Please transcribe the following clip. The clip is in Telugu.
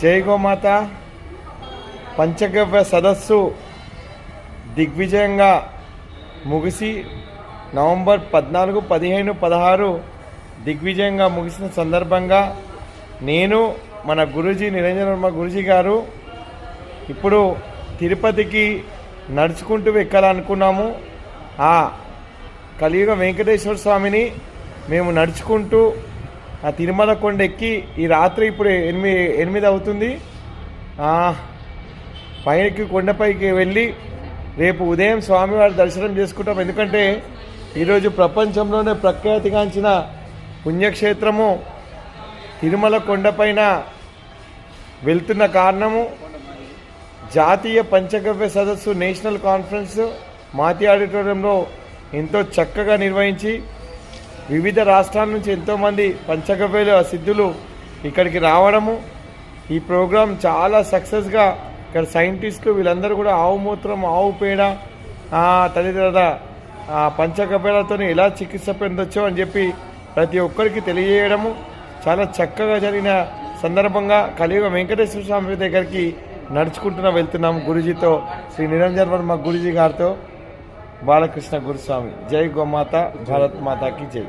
జై గోమాత పంచగవ్య సదస్సు దిగ్విజయంగా ముగిసి నవంబర్ 14, 15, 16 దిగ్విజయంగా ముగిసిన సందర్భంగా నేను మన గురూజీ నిరంజన్ వర్మ గురూజీ గారు ఇప్పుడు తిరుపతికి నడుచుకుంటూ ఎక్కాలనుకున్నాము. ఆ కలియుగ వెంకటేశ్వర స్వామిని మేము నడుచుకుంటూ ఆ తిరుమల కొండ ఎక్కి ఈ రాత్రి ఇప్పుడు 8 అవుతుంది. పైకి కొండపైకి వెళ్ళి రేపు ఉదయం స్వామివారి దర్శనం చేసుకుంటాం. ఎందుకంటే ఈరోజు ప్రపంచంలోనే ప్రఖ్యాతిగాంచిన పుణ్యక్షేత్రము తిరుమల కొండపైన వెళ్తున్న కారణము జాతీయ పంచగవ్య సదస్సు నేషనల్ కాన్ఫరెన్స్ మాతి ఆడిటోరియంలో ఎంతో చక్కగా నిర్వహించి వివిధ రాష్ట్రాల నుంచి ఎంతోమంది పంచగవ్యల సిద్ధులు ఇక్కడికి రావడము, ఈ ప్రోగ్రాం చాలా సక్సెస్గా ఇక్కడ సైంటిస్టులు వీళ్ళందరూ కూడా ఆవు మూత్రం, ఆవు పేడ, తదితర పంచగవ్యాలతో ఎలా చికిత్స పొందొచ్చో అని చెప్పి ప్రతి ఒక్కరికి తెలియజేయడము చాలా చక్కగా జరిగిన సందర్భంగా కలియుగ వెంకటేశ్వర స్వామి దగ్గరికి నడుచుకుంటున్నా వెళ్తున్నాము గురూజీతో, శ్రీ నిరంజన్ వర్మ గురూజీ గారితో, బాలకృష్ణ గురుస్వామి. జై గోమాత, భారత్ మాతాకి జై.